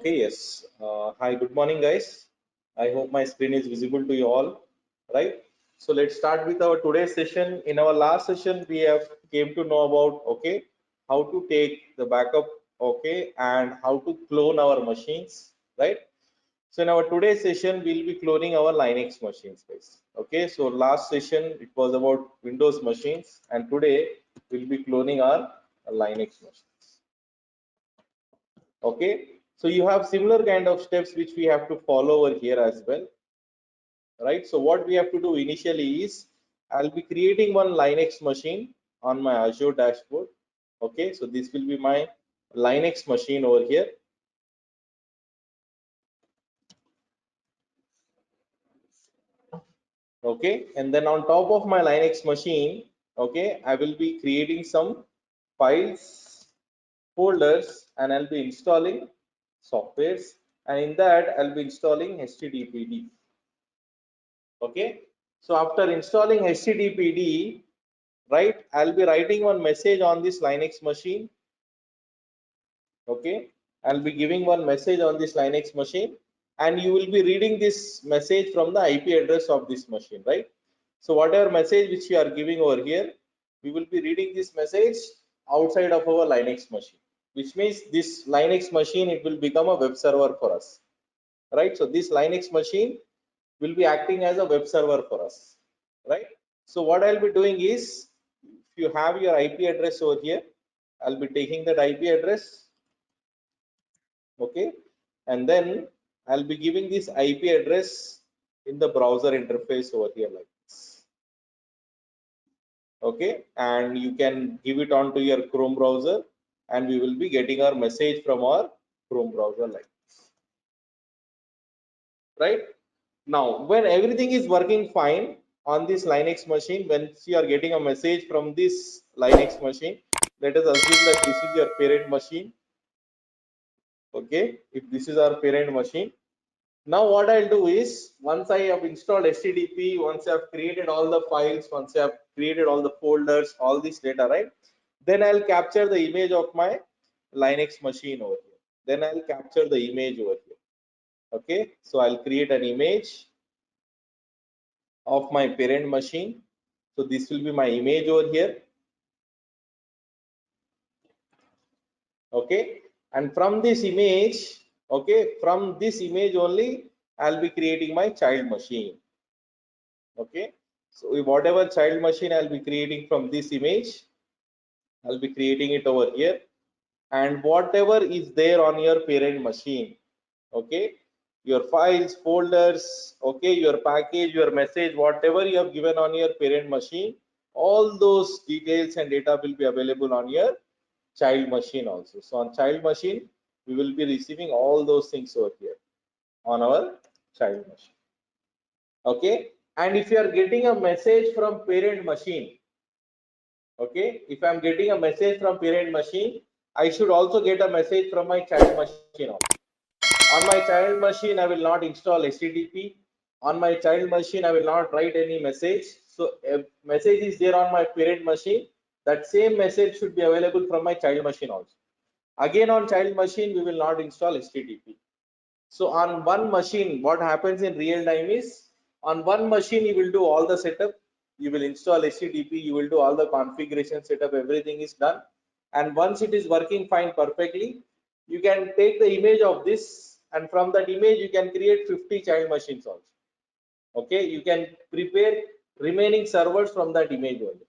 Okay, yes. Hi, good morning, guys. I hope my screen is visible to you all, right? So let's start with our today's session. In our last session, we have came to know about how to take the backup, and how to clone our machines, right? So in our today's session, we'll be cloning our Linux machines, guys. Okay, so last session it was about Windows machines, and today we'll be cloning our Linux machines. Okay, so you have similar kind of steps which we have to follow over here as well, right? So what we have to do initially is I'll be creating one Linux machine on my Azure dashboard. Okay, so this will be my Linux machine over here. Okay, and then on top of my Linux machine, okay, I will be creating some files, folders, and I'll be installing softwares, and in that I'll be installing HTTPD. Okay, so after installing HTTPD, right, I'll be writing one message on this Linux machine. Okay, I'll be giving one message on this Linux machine, and you will be reading this message from the IP address of this machine, right? So whatever message which you are giving over here, we will be reading this message outside of our Linux machine, which means this Linux machine, it will become a web server for us, right? So this Linux machine will be acting as a web server for us, right? So what I'll be doing is, if you have your IP address over here, I'll be taking that IP address, okay, and then I'll be giving this IP address in the browser interface over here like this, okay, and you can give it on to your Chrome browser, and we will be getting our message from our Chrome browser like this, right? Now, when everything is working fine on this Linux machine, when you are getting a message from this Linux machine, let us assume that this is your parent machine. Okay, if this is our parent machine, now what I'll do is, once I have installed HTTP, once I have created all the files, once I have created all the folders, all this data, right? Then I'll capture the image of my Linux machine over here. Then I'll capture the image over here. Okay, so I'll create an image of my parent machine. So this will be my image over here. Okay, and from this image, okay, from this image only I'll be creating my child machine. Okay, so whatever child machine I'll be creating from this image, I'll be creating it over here, and whatever is there on your parent machine, okay, your files, folders, okay, your package, your message, whatever you have given on your parent machine, all those details and data will be available on your child machine also. So on child machine, we will be receiving all those things over here on our child machine. Okay, and if you are getting a message from parent machine, okay, if I'm getting a message from parent machine, I should also get a message from my child machine also. On my child machine, I will not install HTTP. On my child machine, I will not write any message. So a message is there on my parent machine, that same message should be available from my child machine also. Again, on child machine, we will not install HTTP. So on one machine, what happens in real time is, on one machine you will do all the setup, you will install HTTP, you will do all the configuration setup, everything is done. And once it is working fine perfectly, you can take the image of this, and from that image you can create 50 child machines also. Okay, you can prepare remaining servers from that image only.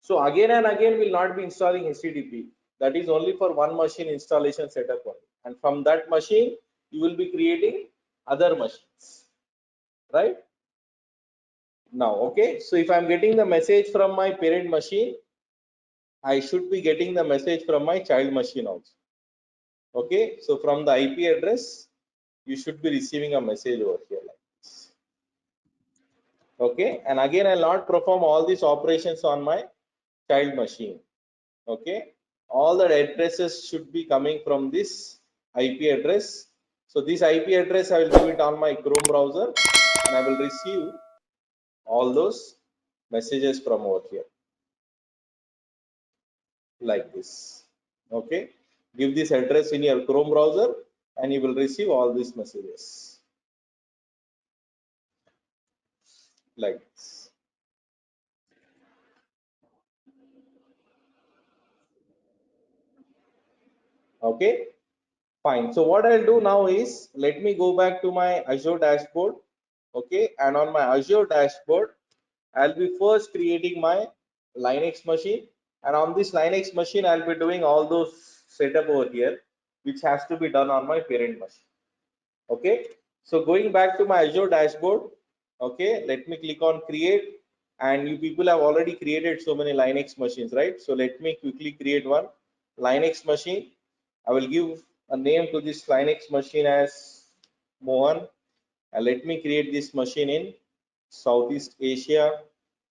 So again and again will not be installing HTTP. That is only for one machine installation setup only. And from that machine, you will be creating other machines, right? Now, okay. So if I'm getting the message from my parent machine, I should be getting the message from my child machine also. Okay. So from the IP address, you should be receiving a message over here like this. Okay. And again, I'll not perform all these operations on my child machine. Okay, all the addresses should be coming from this IP address. So this IP address, I will give it on my Chrome browser, and I will receive all those messages from over here like this. Okay, give this address in your Chrome browser, and you will receive all these messages like this. Okay, fine. So what I'll do now is, let me go back to my Azure dashboard. Okay, and on my Azure dashboard, I'll be first creating my Linux machine, and on this Linux machine, I'll be doing all those setup over here, which has to be done on my parent machine. Okay, so going back to my Azure dashboard, okay, let me click on create, and you people have already created so many Linux machines, right? So let me quickly create one Linux machine. I will give a name to this Linux machine as Mohan, and let me create this machine in Southeast Asia.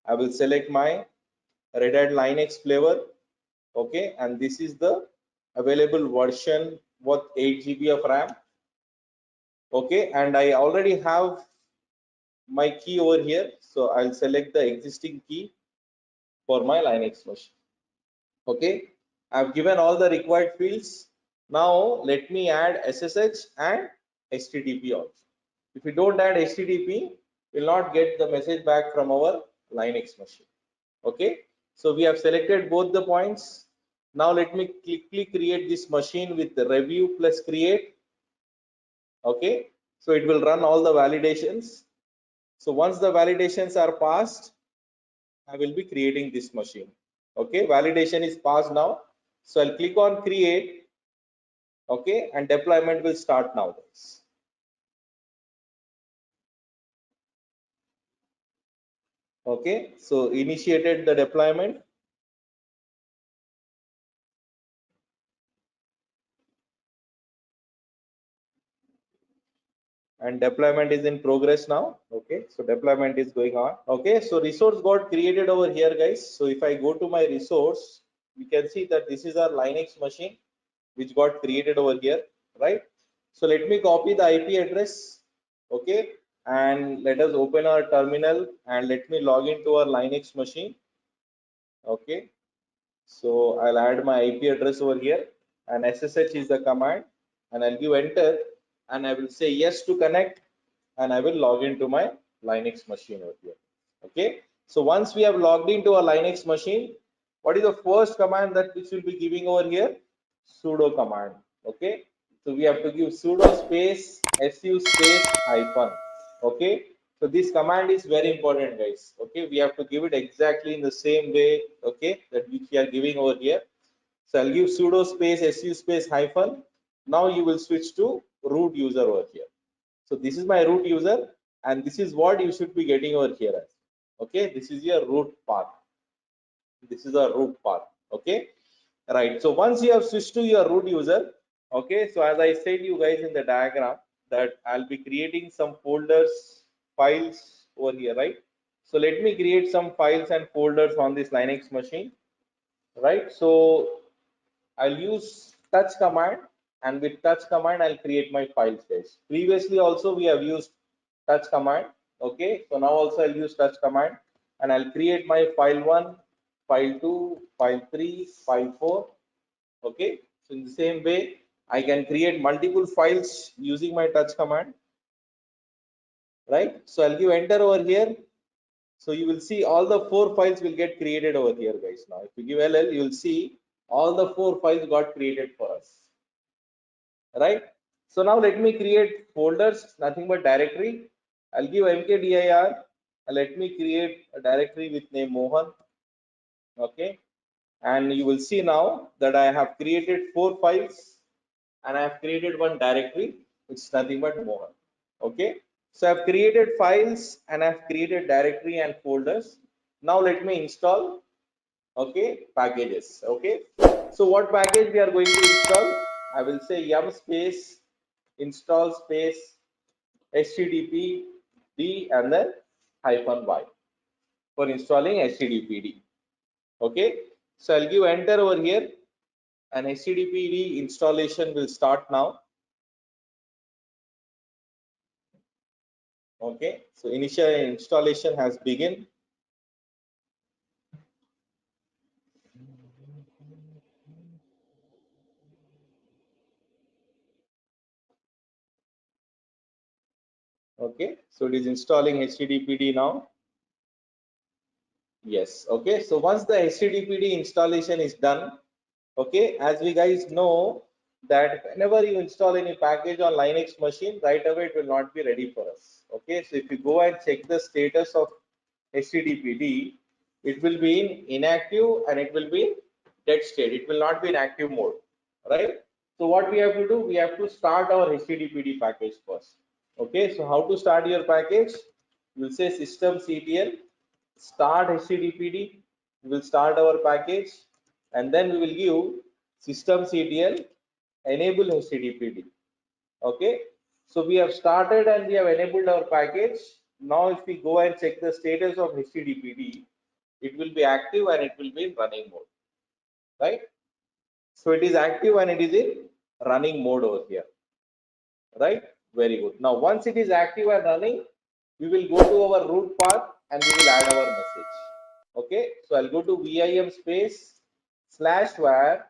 I will select my Red Hat Linux flavor, okay, and this is the available version with 8 GB of RAM, okay, and I already have my key over here, so I'll select the existing key for my Linux machine. Okay, I've given all the required fields. Now let me add SSH and HTTP also. If you don't add HTTP, you'll not get the message back from our Linux machine. Okay, so we have selected both the points. Now let me quickly create this machine with the review plus create. Okay, so it will run all the validations. So once the validations are passed, I will be creating this machine. Okay, validation is passed now. So I'll click on create. Okay, and deployment will start now, guys. Okay, so initiated the deployment, and deployment is in progress now. Okay, so deployment is going on. Okay, so resource got created over here, guys. So if I go to my resource, we can see that this is our Linux machine which got created over here, right? So let me copy the IP address, okay, and let us open our terminal and let me log into our Linux machine. Okay, so I'll add my IP address over here, and SSH is the command, and I'll give enter, and I will say yes to connect, and I will log into my Linux machine over here. Okay, so once we have logged into a Linux machine, what is the first command that which will be giving over here? Sudo command. Okay, so we have to give sudo space su space hyphen. Okay, so this command is very important, guys. Okay, we have to give it exactly in the same way, okay, that which we are giving over here. So I'll give sudo space su space hyphen. Now you will switch to root user over here. So this is my root user, and this is what you should be getting over here. Okay, this is your root path. This is a root path. Okay, right. So once you have switched to your root user, okay, so as I said you guys in the diagram, that I'll be creating some folders, files over here, right? So let me create some files and folders on this Linux machine, right? So I'll use touch command, and with touch command I'll create my files, guys. Previously also we have used touch command. Okay, so now also I'll use touch command, and I'll create my file 1, file 2, file 3, file 4. Okay, so in the same way I can create multiple files using my touch command, right? So I'll give enter over here. So you will see all the 4 files will get created over here, guys. Now if you give ll, you will see all the 4 files got created for us, right? So now let me create folders, nothing but directory. I'll give mkdir, and let me create a directory with name Mohan. Okay, and you will see now that I have created 4 files, and I have created one directory which is nothing but Mohan. Okay, so I've created files and I've created directory and folders. Now let me install, okay, packages. Okay, so what package we are going to install? I will say yum space install space http d and then hyphen y for installing httpd. Okay, so I'll give enter over here, and httpd installation will start now. Okay, so initial installation has begun. So it is installing HTTPD now. Yes. Okay. So once the HTTPD installation is done, okay, as we guys know that whenever you install any package on Linux machine, right away it will not be ready for us. Okay. So if you go and check the status of HTTPD, it will be in inactive and it will be in dead state. It will not be in active mode, right? So what we have to do, we have to start our HTTPD package first. Okay, so how to start your package? You will say systemctl start HTTPD. We will start our package and then we will give systemctl enable HTTPD. Okay, so we have started and we have enabled our package. Now if we go and check the status of HTTPD, it will be active and it will be in running mode, right? So it is active and it is in running mode over here, right? Very good. Now once it is active and running, we will go to our root path and we will add our message. Okay, so I'll go to vim space /var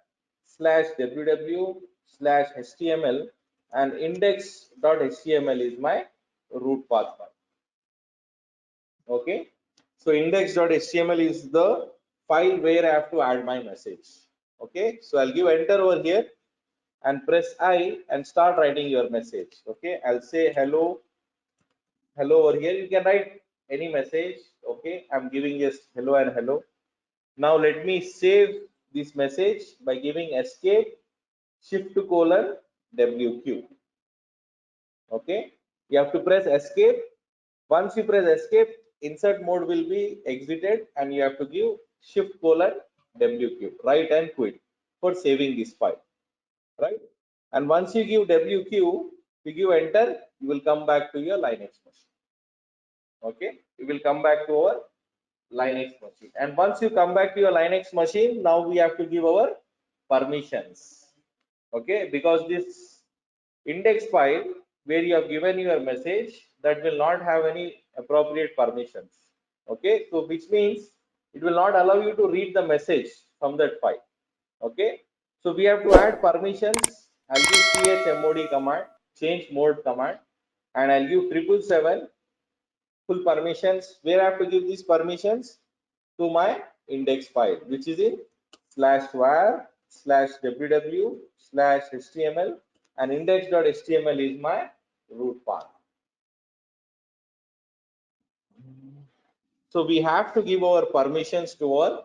/ww/html and index.html is my root path file. Okay, so index.html is the file where I have to add my message. Okay, so I'll give enter over here and press I and start writing your message. Okay, I'll say hello over here. You can write any message. Okay, I'm giving just hello and hello. Now let me save this message by giving escape shift to colon WQ. Okay, you have to press escape. Once you press escape, insert mode will be exited and you have to give shift colon WQ, right, and quit for saving this file, right? And once you give WQ, you give enter, you will come back to your Linux machine. Okay, you will come back to our Linux machine. And once you come back to your Linux machine, now we have to give our permissions. Okay, because this index file where you have given your message, that will not have any appropriate permissions. Okay, so which means it will not allow you to read the message from that file. Okay, so we have to add permissions. I'll give chmod command, change mode command, and I'll give 777 full permissions. Where I have to give these permissions? To my index file, which is in /var /ww/html, and index.html is my root path. So we have to give our permissions to our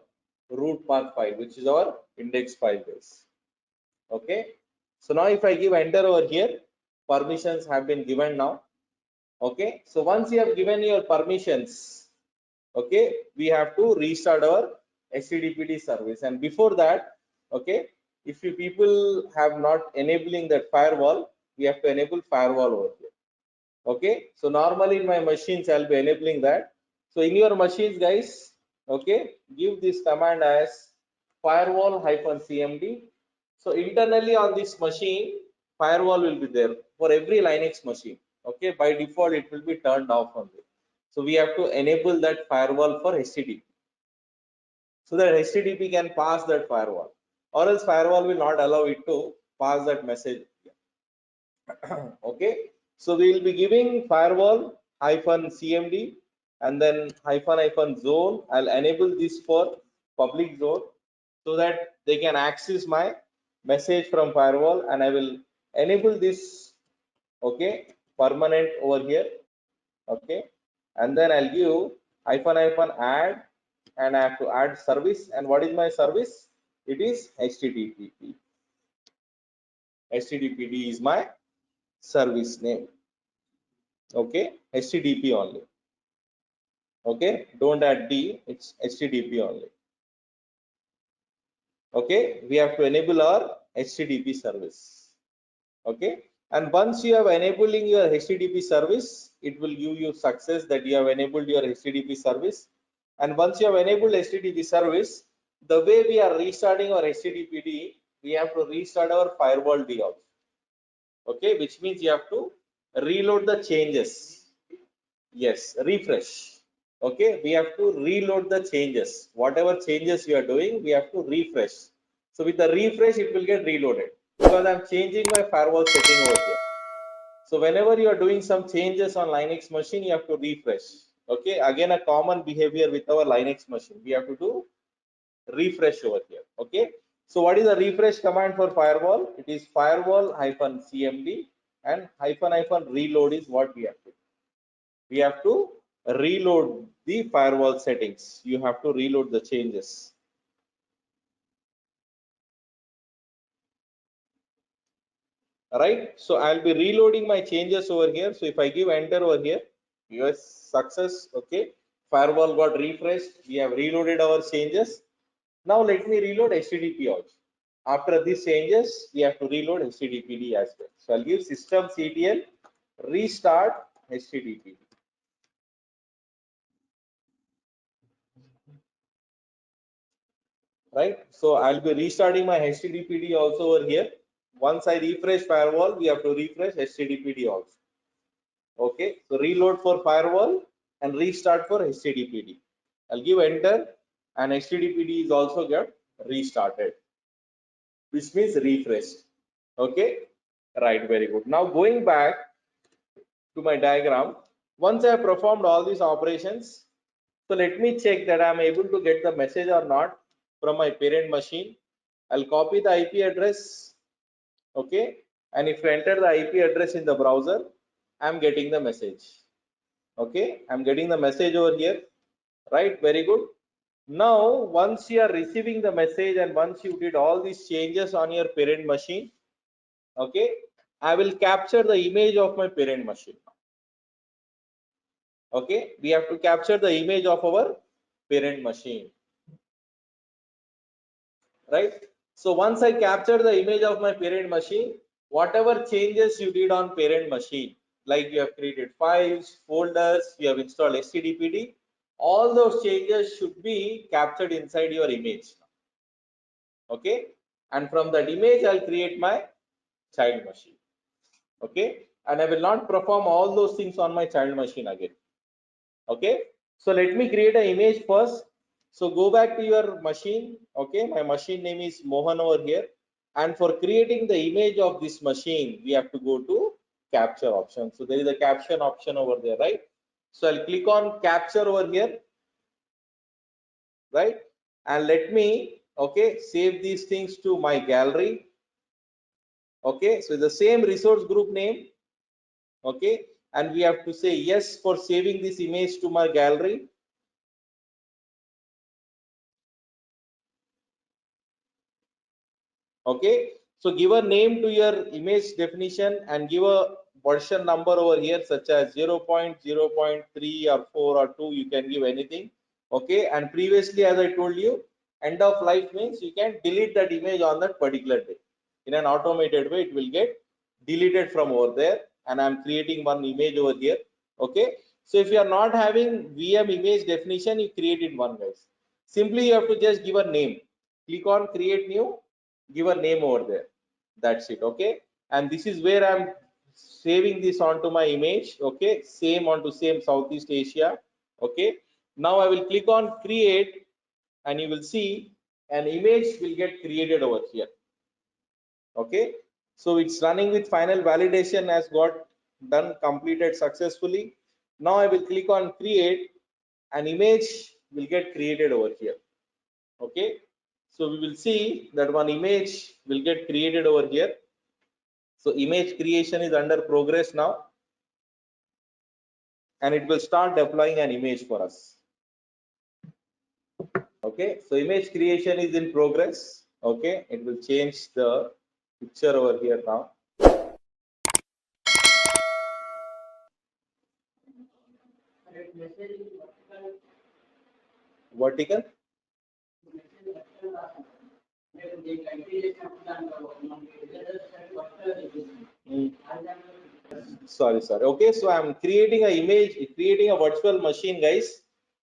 root path file, which is our index file base. Okay, so now if I give enter over here, permissions have been given now. Okay, so once you have given your permissions, okay, we have to restart our HTTPD service. And before that, okay, if you people have not enabling that firewall, we have to enable firewall over here. Okay, so normally in my machines I'll be enabling that. So in your machines, guys, okay, give this command as firewall-cmd. so internally on this machine, firewall will be there for every Linux machine. Okay, by default it will be turned off only. So we have to enable that firewall for HTTP, so that HTTP can pass that firewall, or else firewall will not allow it to pass that message. Okay, so we will be giving firewall-cmd and then --zone. I'll enable this for public zone so that they can access my message from firewall, and I will enable this, okay, permanent over here. Okay, and then I'll give --add, and I have to add service. And what is my service? It is HTTP. HTTPD is my service name. Okay, HTTP only. Okay, don't add D, it's HTTP only. Okay, we have to enable our HTTP service. Okay, and once you have enabling your HTTP service, it will give you success that you have enabled your HTTP service. And once you have enabled HTTP service, the way we are restarting our HTTPD, we have to restart our firewall D also. Okay, which means you have to reload the changes. Yes, refresh. Okay, we have to reload the changes. Whatever changes you are doing, we have to refresh. So with the refresh, it will get reloaded because I'm changing my firewall setting over here. So whenever you are doing some changes on Linux machine, you have to refresh. Okay, again a common behavior with our Linux machine. We have to do refresh over here. Okay, so what is the refresh command for firewall? It is firewall -cmd and -- reload is what we have to do. We have to reload the firewall settings. You have to reload the changes. Right, so I'll be reloading my changes over here. So if I give enter over here, yes, success. Okay, firewall got refreshed. We have reloaded our changes. Now let me reload HTTP also. After these changes, we have to reload HTTPD as well. So I'll give systemctl restart HTTPD. Right, so I'll be restarting my HTTPD also over here. Once I refresh firewall, we have to refresh HTTPD also. Okay, so reload for firewall and restart for HTTPD. I'll give enter and HTTPD is also get restarted, which means refreshed. Okay, right, very good. Now going back to my diagram, once I have performed all these operations, so let me check that I'm able to get the message or not from my parent machine. I'll copy the IP address. Okay, and if I enter the IP address in the browser, I'm getting the message. Okay, I'm getting the message over here. Right, very good. Now once you are receiving the message and once you did all these changes on your parent machine, okay, I will capture the image of my parent machine. Okay, we have to capture the image of our parent machine. Right, so once I capture the image of my parent machine, whatever changes you did on parent machine, like you have created files, folders, you have installed HTTPD, all those changes should be captured inside your image. Okay, and from that image I'll create my child machine. Okay, and I will not perform all those things on my child machine again. Okay, so let me create an image first. So go back to your machine. Okay, my machine name is Mohan over here, and for creating the image of this machine we have to go to capture option. So there is a caption option over there, right? So I'll click on capture over here, right? And let me, okay, save these things to my gallery. Okay, so the same resource group name. Okay, and we have to say yes for saving this image to my gallery. Okay, so give a name to your image definition and give a version number over here, such as 0.0.3 or 4 or 2. You can give anything. Okay, and previously as I told you, end of life means you can delete that image on that particular day. In an automated way it will get deleted from over there, and I'm creating one image over here. Okay, so if you are not having VM image definition, you create it one, guys. Simply you have to just give a name, click on create new, give a name over there. That's it. Okay, and this is where I'm saving this onto my image. Okay, same onto same Southeast Asia. Okay, now I will click on create and you will see an image will get created over here. Okay, so it's running with final validation has got done, completed successfully. Now I will click on create, an image will get created over here. Okay, so we will see that one image will get created over here. So image creation is under progress now, and it will start deploying an image for us. Okay, so image creation is in progress. Okay, it will change the picture over here now. Vertical. Mm. Sorry. Okay, so I'm creating a image, creating a virtual machine, guys,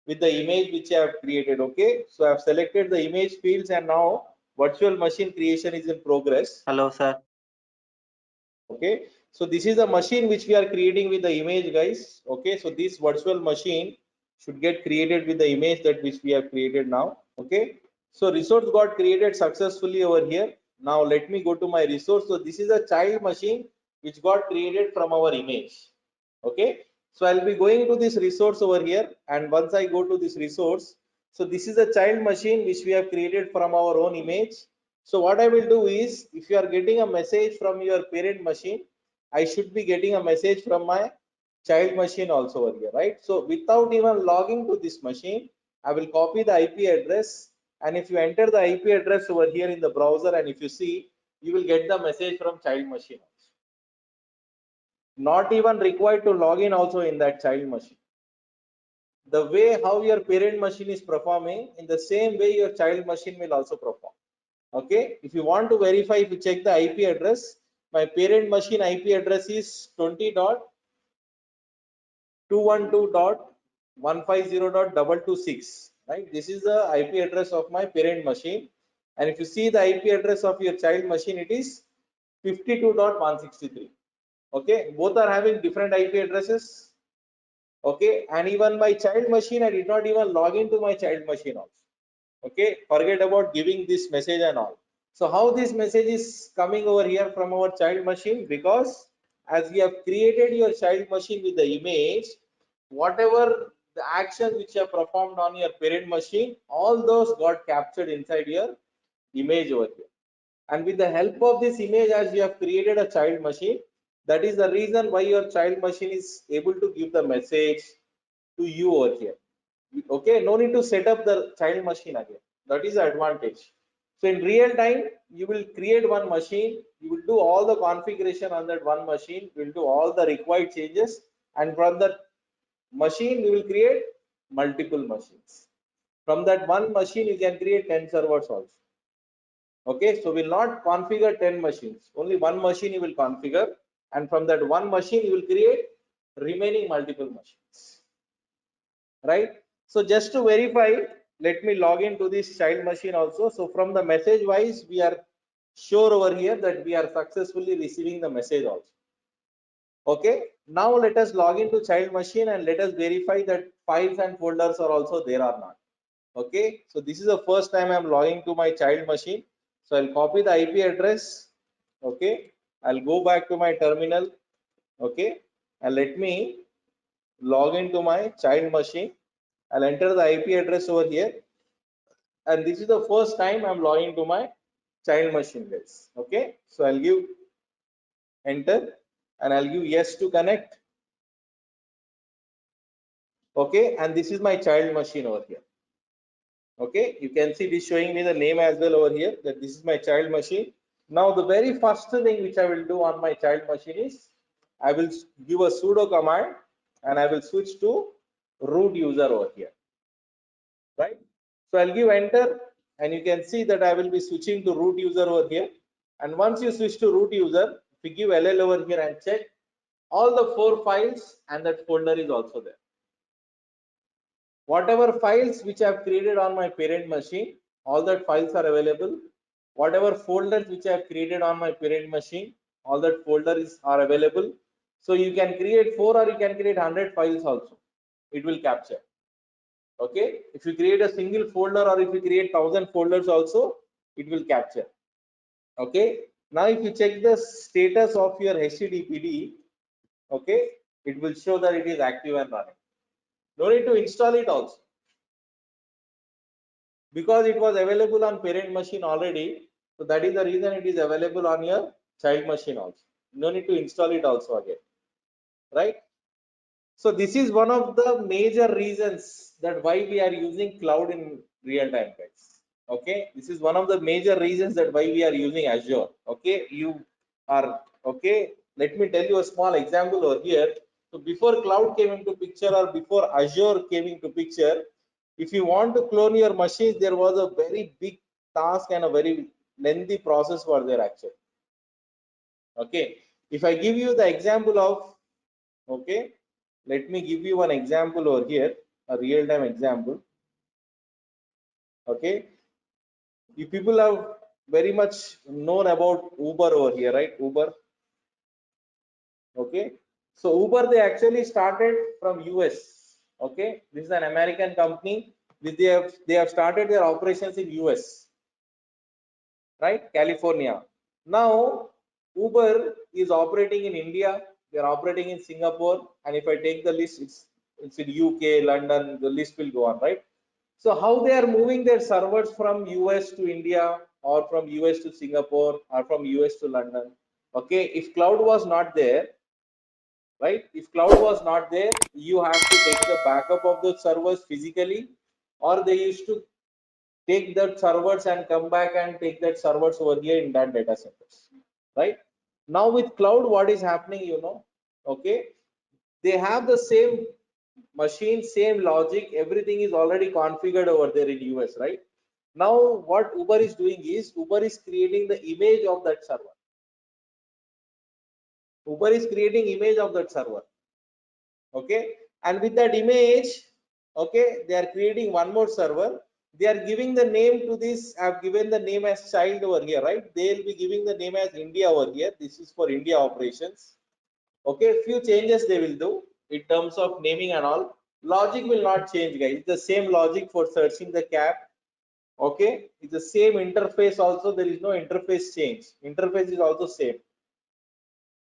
with the image which I have created. Okay, so I've selected the image fields and now virtual machine creation is in progress. Hello, sir. Okay, so this is the machine which we are creating with the image, guys. Okay, so this virtual machine should get created with the image that which we have created now. Okay, so resource got created successfully over here. Now let me go to my resource. So this is a child machine which got created from our image. Okay, so I'll be going to this resource over here, and once I go to this resource, so this is a child machine which we have created from our own image. So what I will do is, if you are getting a message from your parent machine, I should be getting a message from my child machine also over here, right? So without even logging to this machine, I will copy the IP address, and if you enter the IP address over here in the browser, and if you see, you will get the message from child machine. Not even required to log in also in that child machine. The way how your parent machine is performing, in the same way your child machine will also perform. Okay, if you want to verify, if you check the IP address, my parent machine IP address is 20.212.150.226, right? This is the IP address of my parent machine, and if you see the IP address of your child machine, it is 52.163. Okay, both are having different IP addresses. Okay, and even my child machine, I did not even log into my child machine also. Okay, forget about giving this message and all. So how this message is coming over here from our child machine? Because as we have created your child machine with the image, whatever the action which you have performed on your parent machine, all those got captured inside your image over here. And with the help of this image, as you have created a child machine, that is the reason why your child machine is able to give the message to you over here. Okay, no need to set up the child machine again. That is the advantage. So in real time, you will create one machine, you will do all the configuration on that one machine, you will do all the required changes, and from that machine you will create multiple machines. From that one machine you can create 10 servers also. Okay, so we'll not configure 10 machines, only one machine you will configure, and from that one machine you will create remaining multiple machines, right? So just to verify, let me log into this child machine also. So from the message wise, we are sure over here that we are successfully receiving the message also. Okay, now let us log into child machine and let us verify that files and folders are also there or not. Okay, so this is the first time I'm logging to my child machine. So I'll copy the IP address. Okay, I'll go back to my terminal. Okay, and let me log into my child machine. I'll enter the IP address over here, and this is the first time I'm logging to my child machine, guys. Okay, so I'll give enter, and I'll give yes to connect. Okay, and this is my child machine over here. Okay, you can see this showing me the name as well over here, that this is my child machine. Now the very first thing which I will do on my child machine is I will give a sudo command, and I will switch to root user over here, right? So I'll give enter, and you can see that I will be switching to root user over here. And once you switch to root user, if you give LL over here and check, all the 4 files and that folder is also there. Whatever files which I have created on my parent machine, all that files are available. Whatever folders which I have created on my parent machine, all that folders are available. So you can create 4 or you can create 100 files also. It will capture. Okay, if you create a single folder or if you create 1000 folders also, it will capture. Okay, now if you check the status of your HTTPD, okay, it will show that it is active and running. No need to install it also, because it was available on parent machine already. So that is the reason it is available on your child machine also. No need to install it also again, right? So this is one of the major reasons that why we are using cloud in real time, guys. Okay, this is one of the major reasons that why we are using Azure. Okay, you are okay. Let me tell you a small example over here. So before cloud came into picture, or before Azure came into picture, if you want to clone your machines, there was a very big task and a very lengthy process for there actually. Okay, if I give you the example of, okay, let me give you one example over here, a real-time example. Okay, you people have very much known about Uber over here, right? Uber. Okay, so Uber, they actually started from US. Okay, this is an American company. They have started their operations in US, right? California. Now Uber is operating in India, they are operating in Singapore, and if I take the list, it's in UK, London, the list will go on, right? So how they are moving their servers from US to India, or from US to Singapore, or from US to London? Okay, if cloud was not there, right? If cloud was not there, you have to take the backup of those servers physically, or they used to take that servers and come back and take that servers over here in that data centers, right? Now with cloud, what is happening, okay, they have the same machine, same logic, everything is already configured over there in US, right? Now what Uber is doing is, Uber is creating the image of that server. Uber is creating image of that server, okay, and with that image, okay, they are creating one more server. They are giving the name to this. I've given the name as child over here, right? They'll be giving the name as India over here. This is for India operations. Okay, few changes they will do in terms of naming and all. Logic will not change, guys. It's the same logic for searching the cap. Okay, it's the same interface also. There is no interface change. Interface is also same.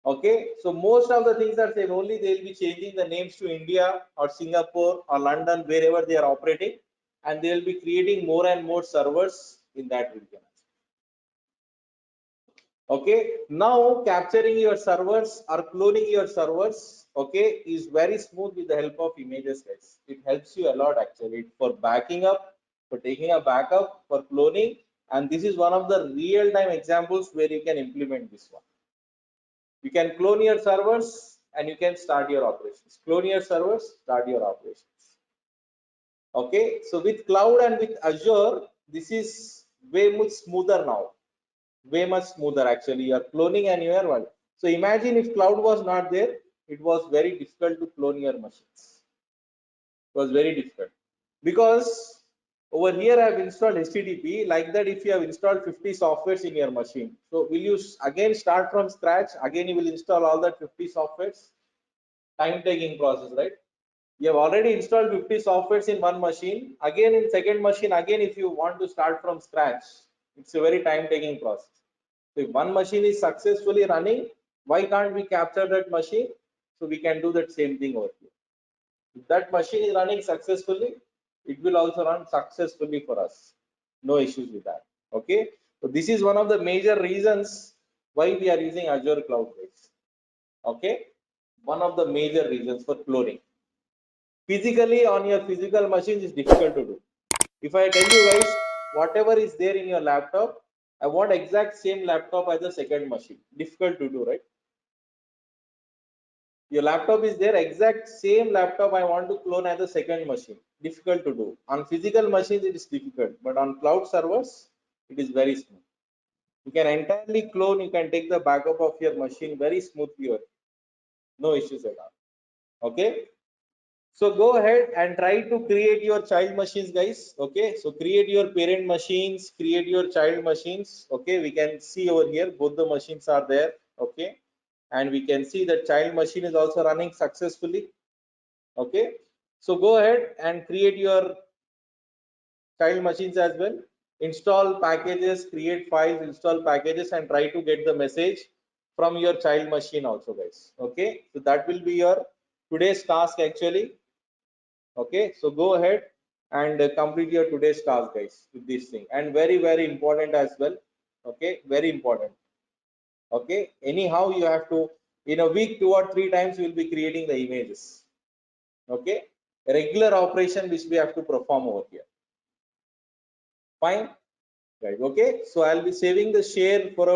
Okay, so most of the things are same, only they will be changing the names to India or Singapore or London, wherever they are operating, and they will be creating more and more servers in that region. Okay, now capturing your servers or cloning your servers, okay, is very smooth with the help of images, guys. It helps you a lot actually for backing up, for taking a backup, for cloning, and this is one of the real-time examples where you can implement this one. You can clone your servers and you can start your operations. Clone your servers, start your operations. Okay, so with cloud and with Azure, this is way much smoother now. Way much smoother actually. You are cloning and you are one. So imagine if cloud was not there, it was very difficult to clone your machines. It was very difficult because over here I have installed HTTP. Like that, if you have installed 50 softwares in your machine, so will you again start from scratch? Again, you will install all that 50 softwares. Time taking process, right? You have already installed 50 softwares in one machine. Again, in second machine, again, if you want to start from scratch, it's a very time taking process. So if one machine is successfully running, why can't we capture that machine? So we can do that same thing over here. If that machine is running successfully, it will also run successfully for us. No issues with that. Okay. So this is one of the major reasons why we are using Azure Cloud Base. Okay. One of the major reasons for cloning. Physically on your physical machine is difficult to do. If I tell you guys, whatever is there in your laptop, I want exact same laptop as the second machine. Difficult to do, right? Your laptop is there, exact same laptop I want to clone as the second machine. Difficult to do. On physical machines it is difficult, but on cloud servers it is very smooth. You can entirely clone, you can take the backup of your machine very smoothly. No issues at all. Okay. So go ahead and try to create your child machines, guys. Okay. So create your parent machines, create your child machines. Okay. We can see over here, both the machines are there. Okay. And we can see the child machine is also running successfully. Okay, so go ahead and create your child machines as well. Install packages, create files, install packages, and try to get the message from your child machine also, guys. Okay, so that will be your today's task actually. Okay, so go ahead and complete your today's task, guys, with this thing, and very important as well. Okay, very important. Okay, anyhow you have to, in a week 2 or 3 times you will be creating the images. Okay, regular operation which we have to perform over here. Fine, right? Okay, so I'll be saving the share for our